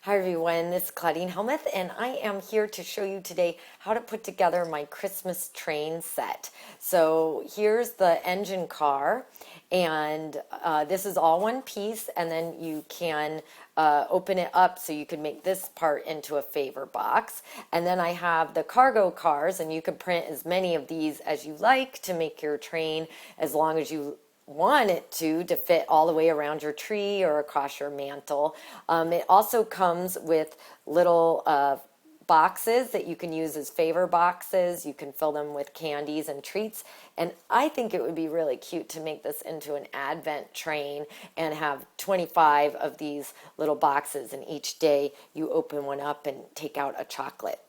Hi everyone, this is Claudine Helmuth, and I am here to show you today how to put together my Christmas train set. So here's the engine car, and this is all one piece, and then you can open it up so you can make this part into a favor box. And then I have the cargo cars, and you can print as many of these as you like to make your train, as long as you want it to fit all the way around your tree or across your mantle. It also comes with little boxes that you can use as favor boxes. You can fill them with candies and treats. And I think it would be really cute to make this into an Advent train and have 25 of these little boxes. And each day you open one up and take out a chocolate.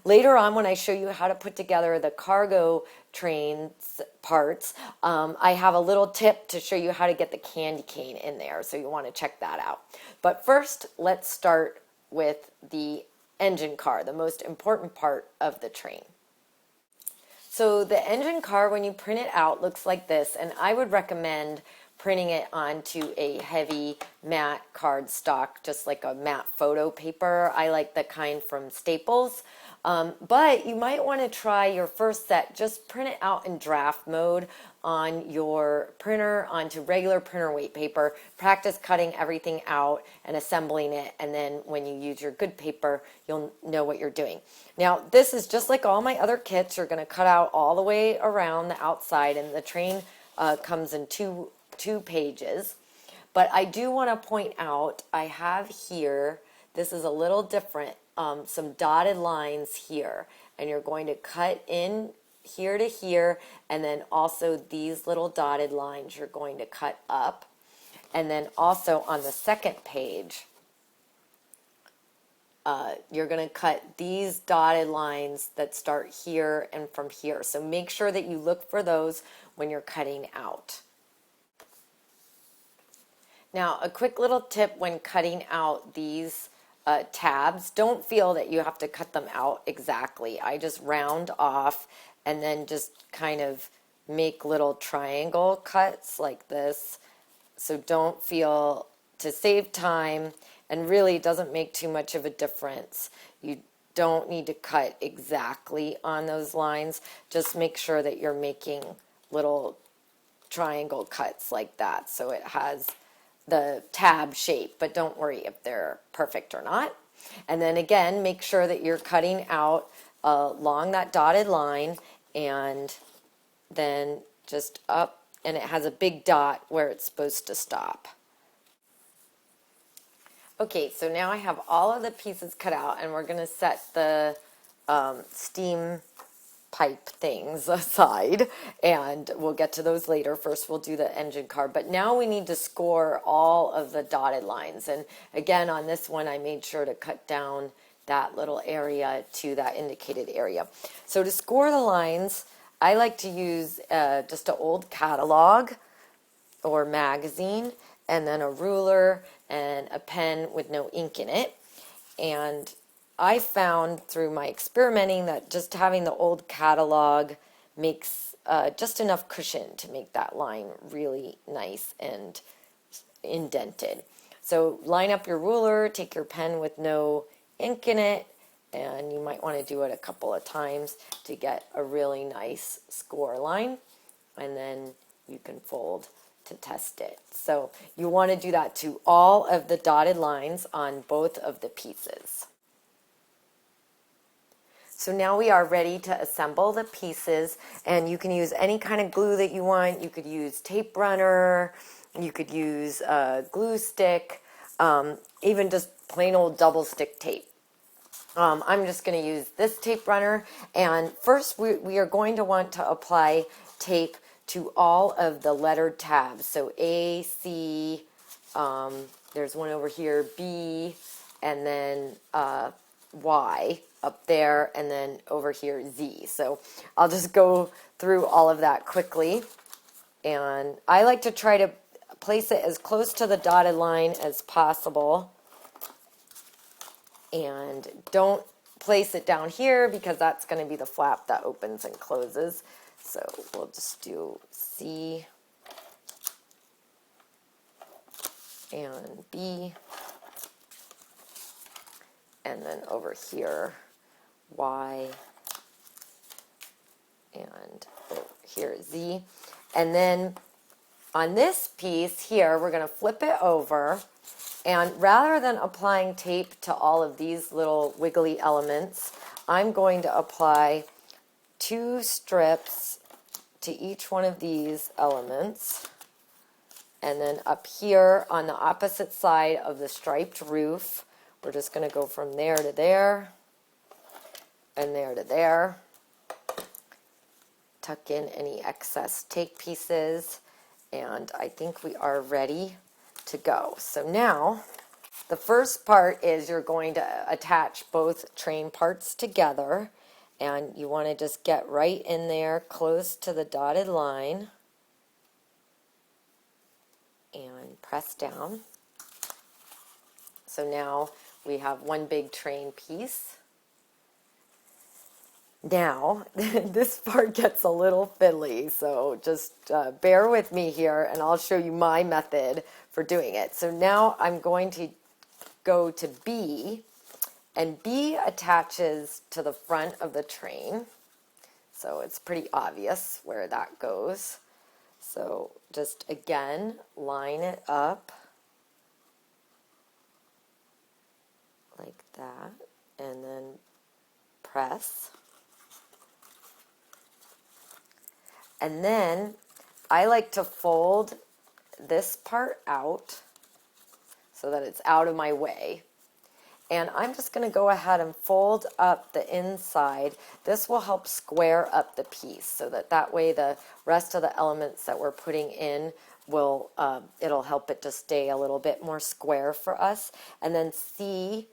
Later on, when I show you how to put together the cargo trains parts, I have a little tip to show you how to get the candy cane in there, so you want to check that out. But first, let's start with the engine car, the most important part of the train. So the engine car, when you print it out, looks like this, and I would recommend printing it onto a heavy matte cardstock, just like a matte photo paper. I like the kind from Staples. But you might want to try your first set, just print it out in draft mode on your printer onto regular printer weight paper. Practice cutting everything out and assembling it, and then when you use your good paper, you'll know what you're doing. Now, this is just like all my other kits. You're going to cut out all the way around the outside, and the train comes in two pages. But I do want to point out, I have here, this is a little different, some dotted lines here, and you're going to cut in here to here, and then also these little dotted lines you're going to cut up. And then also on the second page, you're going to cut these dotted lines that start here and from here. So make sure that you look for those when you're cutting out. Now, a quick little tip when cutting out these tabs, don't feel that you have to cut them out exactly. I just round off and then just kind of make little triangle cuts like this. So don't feel, to save time, and really it doesn't make too much of a difference. You don't need to cut exactly on those lines. Just make sure that you're making little triangle cuts like that, so it has the tab shape, but don't worry if they're perfect or not. And then again, make sure that you're cutting out along that dotted line, and then just up, and it has a big dot where it's supposed to stop. Okay, so now I have all of the pieces cut out, and we're going to set the steam pipe things aside, and we'll get to those later. First we'll do the engine car, but now we need to score all of the dotted lines. And again, on this one I made sure to cut down that little area to that indicated area. So to score the lines, I like to use just an old catalog or magazine, and then a ruler and a pen with no ink in it. And I found through my experimenting that just having the old catalog makes just enough cushion to make that line really nice and indented. So line up your ruler, take your pen with no ink in it, and you might want to do it a couple of times to get a really nice score line, and then you can fold to test it. So you want to do that to all of the dotted lines on both of the pieces. So now we are ready to assemble the pieces, and you can use any kind of glue that you want. You could use tape runner, you could use a glue stick, even just plain old double stick tape. I'm just going to use this tape runner, and first we are going to want to apply tape to all of the lettered tabs. So A, C, there's one over here, B, and then Y up there, and then over here Z. So I'll just go through all of that quickly, and I like to try to place it as close to the dotted line as possible, and don't place it down here because that's going to be the flap that opens and closes. So we'll just do C and B. and then over here, Y, and over here, Z. And then on this piece here, we're going to flip it over, and rather than applying tape to all of these little wiggly elements, I'm going to apply 2 strips to each one of these elements. And then up here on the opposite side of the striped roof, we're just going to go from there to there and there to there. Tuck in any excess tape pieces, and I think we are ready to go. So now the first part is you're going to attach both train parts together, and you want to just get right in there close to the dotted line and press down. So now we have one big train piece. Now, this part gets a little fiddly, so just bear with me here and I'll show you my method for doing it. So now I'm going to go to B, and B attaches to the front of the train. So it's pretty obvious where that goes. So just again, line it up like that, and then press. And then I like to fold this part out so that it's out of my way. And I'm just going to go ahead and fold up the inside. This will help square up the piece so that way the rest of the elements that we're putting in will, it'll help it to stay a little bit more square for us. And then C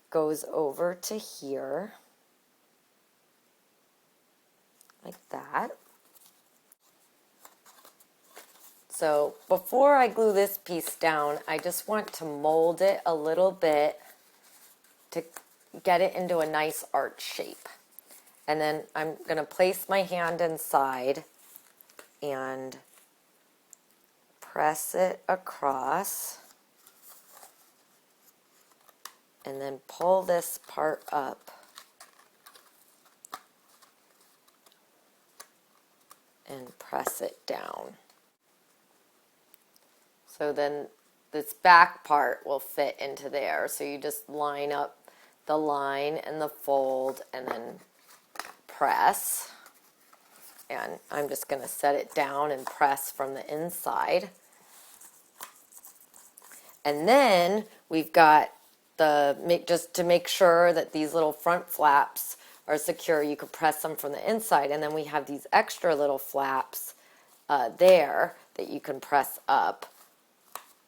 goes over to here, like that. So before I glue this piece down, I just want to mold it a little bit to get it into a nice arch shape. And then I'm going to place my hand inside and press it across, and then pull this part up and press it down. So then this back part will fit into there. So you just line up the line and the fold and then press. And I'm just going to set it down and press from the inside. And then we've got just to make sure that these little front flaps are secure, you could press them from the inside. And then we have these extra little flaps there that you can press up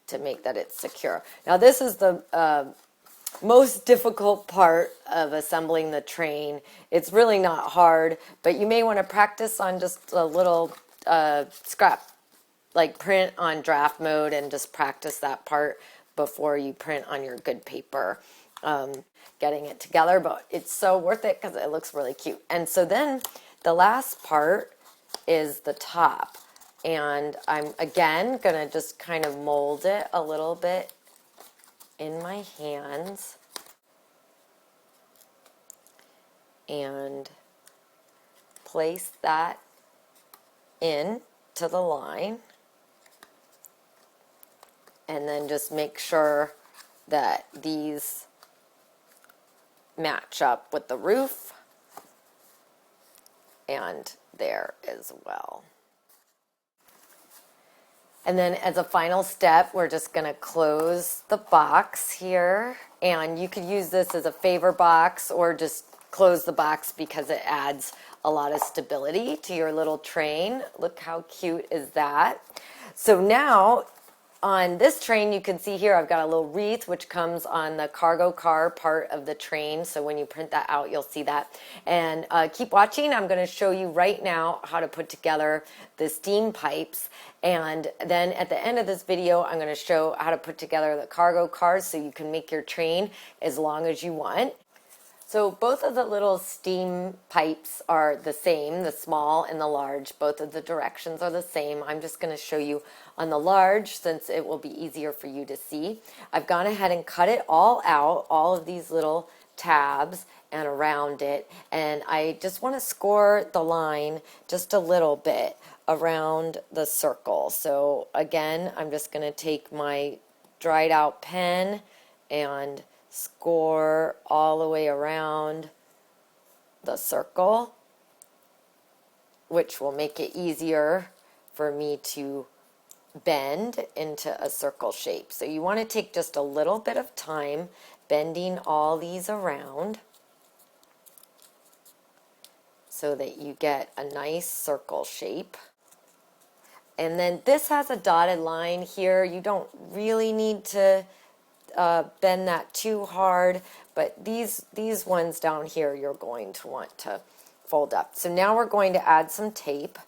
to make that it's secure. Now this is the most difficult part of assembling the train. It's really not hard, but you may want to practice on just a little scrap, like print on draft mode, and just practice that part before you print on your good paper, getting it together. But it's so worth it because it looks really cute. And so then the last part is the top. And I'm, again, going to just kind of mold it a little bit in my hands. And place that in to the line. And then just make sure that these match up with the roof. And there as well. And then as a final step, we're just going to close the box here. And you could use this as a favor box or just close the box because it adds a lot of stability to your little train. Look how cute is that. So now on this train, you can see here I've got a little wreath which comes on the cargo car part of the train. So when you print that out, you'll see that. And keep watching. I'm going to show you right now how to put together the steam pipes. And then at the end of this video, I'm going to show how to put together the cargo cars so you can make your train as long as you want. So both of the little steam pipes are the same, the small and the large. Both of the directions are the same. I'm just going to show you on the large since it will be easier for you to see. I've gone ahead and cut it all out, all of these little tabs and around it, and I just want to score the line just a little bit around the circle. So again, I'm just going to take my dried out pen and score all the way around the circle, which will make it easier for me to bend into a circle shape. So you want to take just a little bit of time bending all these around so that you get a nice circle shape. And then this has a dotted line here. You don't really need to bend that too hard, but these ones down here you're going to want to fold up. So now we're going to add some tape.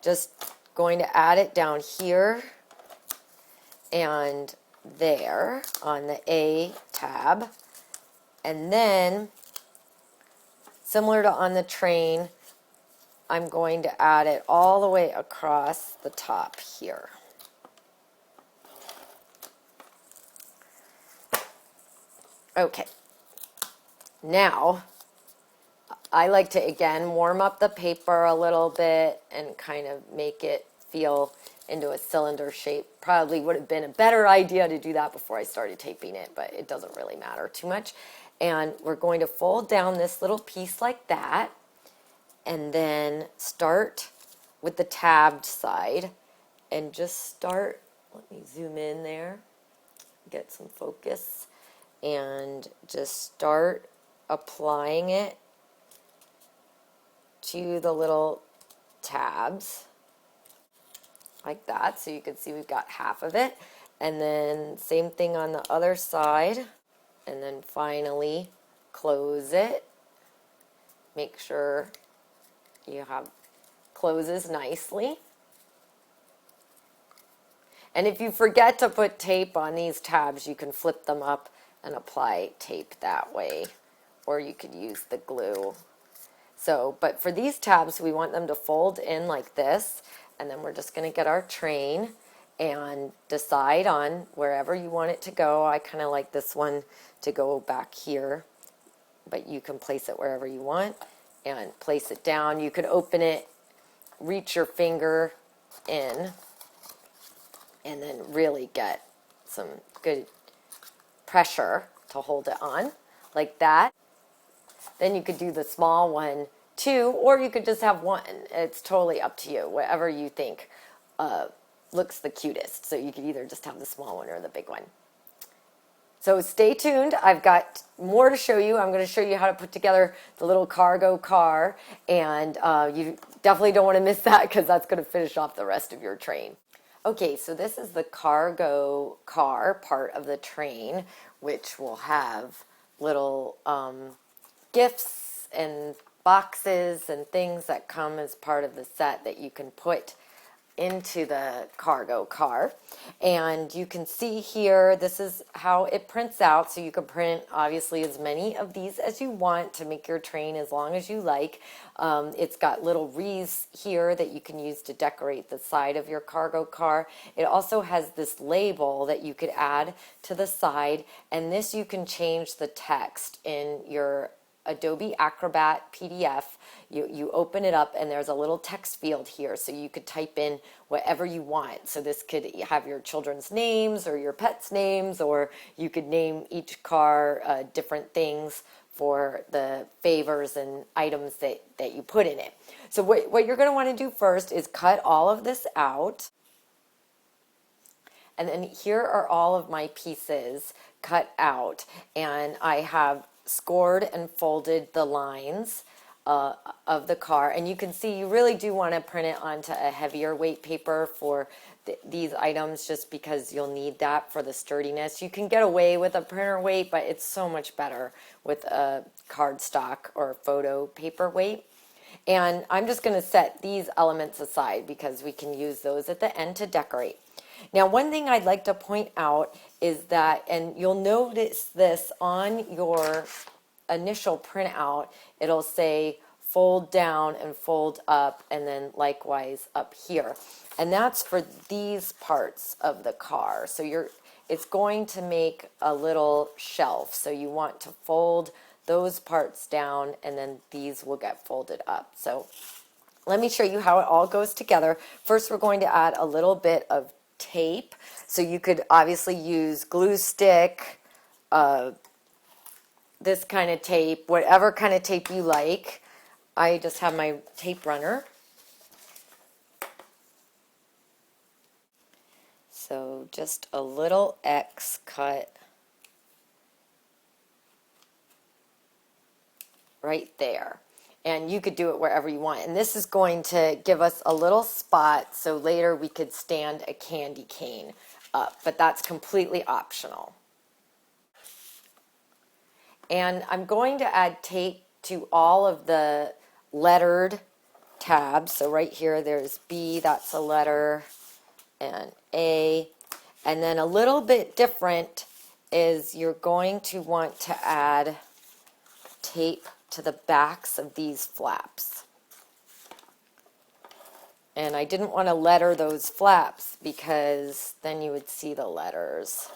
Just going to add it down here and there on the A tab, and then similar to on the train, I'm going to add it all the way across the top here. Okay, now I like to again warm up the paper a little bit and kind of make it feel into a cylinder shape. Probably would have been a better idea to do that before I started taping it, but it doesn't really matter too much. And we're going to fold down this little piece like that, and then start with the tabbed side and just start, let me zoom in there, get some focus, and just start applying it to the little tabs like that. So you can see we've got half of it, and then same thing on the other side, and then finally close it. Make sure you have closes nicely. And if you forget to put tape on these tabs, you can flip them up and apply tape that way, or you could use the glue. So, but for these tabs, we want them to fold in like this, and then we're just going to get our train and decide on wherever you want it to go. I kind of like this one to go back here, but you can place it wherever you want and place it down. You could open it, reach your finger in, and then really get some good pressure to hold it on like that. Then you could do the small one too, or you could just have one. It's totally up to you, whatever you think looks the cutest. So you could either just have the small one or the big one. So stay tuned. I've got more to show you. I'm going to show you how to put together the little cargo car, and you definitely don't want to miss that because that's going to finish off the rest of your train. Okay, so this is the cargo car part of the train, which will have little gifts and boxes and things that come as part of the set that you can put into the cargo car. And you can see here, this is how it prints out. So you can print obviously as many of these as you want to make your train as long as you like. It's got little wreaths here that you can use to decorate the side of your cargo car. It also has this label that you could add to the side, and this you can change the text in your Adobe Acrobat PDF. You open it up and there's a little text field here, so you could type in whatever you want. So this could have your children's names or your pets' names, or you could name each car different things for the favors and items that you put in it. So what you're going to want to do first is cut all of this out. And then here are all of my pieces cut out, and I have scored and folded the lines of the car. And you can see you really do want to print it onto a heavier weight paper for these items, just because you'll need that for the sturdiness. You can get away with a printer weight, but it's so much better with a cardstock or photo paper weight. And I'm just going to set these elements aside because we can use those at the end to decorate. Now, one thing I'd like to point out is that, and you'll notice this on your initial printout, it'll say fold down and fold up, and then likewise up here. And that's for these parts of the car. So it's going to make a little shelf. So you want to fold those parts down, and then these will get folded up. So let me show you how it all goes together. First, we're going to add a little bit of tape. So you could obviously use glue stick, this kind of tape, whatever kind of tape you like. I just have my tape runner. So just a little X cut right there. And you could do it wherever you want. And this is going to give us a little spot so later we could stand a candy cane up, but that's completely optional. And I'm going to add tape to all of the lettered tabs. So right here there's B, that's a letter, and A. And then a little bit different is you're going to want to add tape to the backs of these flaps. And I didn't want to letter those flaps because then you would see the letters.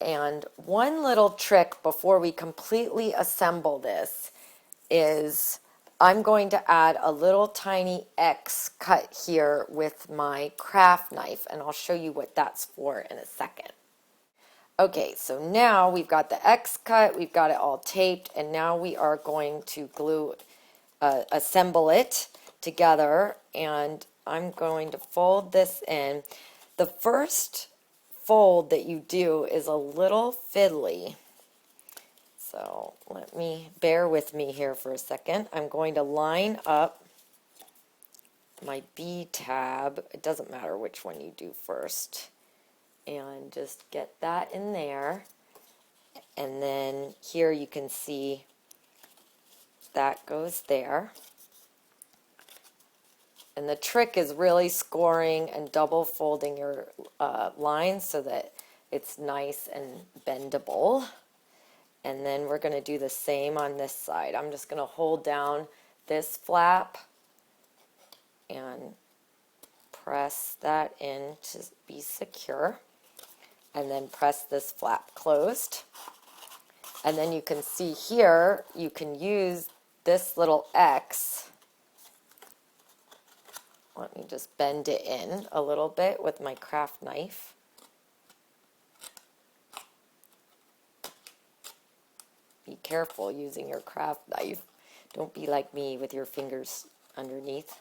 And one little trick before we completely assemble this is I'm going to add a little tiny X cut here with my craft knife, and I'll show you what that's for in a second. Okay, so now we've got the X cut, we've got it all taped, and now we are going to assemble it together, and I'm going to fold this in. The first fold that you do is a little fiddly. So bear with me here for a second. I'm going to line up my B tab. It doesn't matter which one you do first. And just get that in there. And then here you can see that goes there. And the trick is really scoring and double folding your lines so that it's nice and bendable. And then we're going to do the same on this side. I'm just going to hold down this flap and press that in to be secure. And then press this flap closed. And then you can see here, you can use this little X. Let me just bend it in a little bit with my craft knife. Be careful using your craft knife. Don't be like me with your fingers underneath.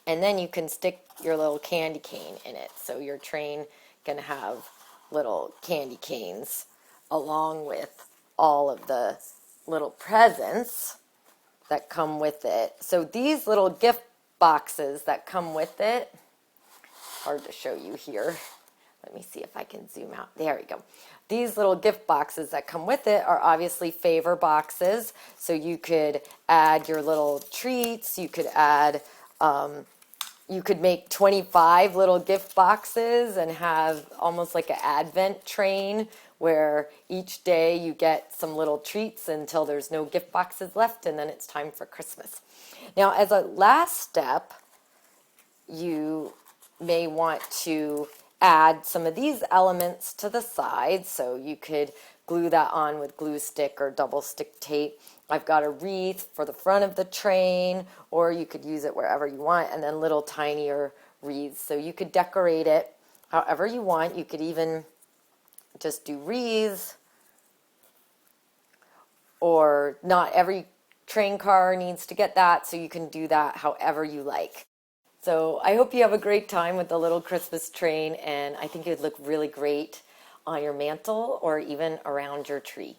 And then you can stick your little candy cane in it. So your train can have little candy canes along with all of the little presents that come with it. So these little gift boxes that come with it, hard to show you here. Let me see if I can zoom out. There we go. These little gift boxes that come with it are obviously favor boxes. So you could add your little treats. You could add, you could make 25 little gift boxes and have almost like an advent train where each day you get some little treats until there's no gift boxes left, and then it's time for Christmas. Now, as a last step, you may want to add some of these elements to the side. So you could glue that on with glue stick or double stick tape. I've got a wreath for the front of the train, or you could use it wherever you want, and then little tinier wreaths. So you could decorate it however you want. You could even just do wreaths, or not every train car needs to get that, so you can do that however you like. So I hope you have a great time with the little Christmas train, and I think it would look really great on your mantle or even around your tree.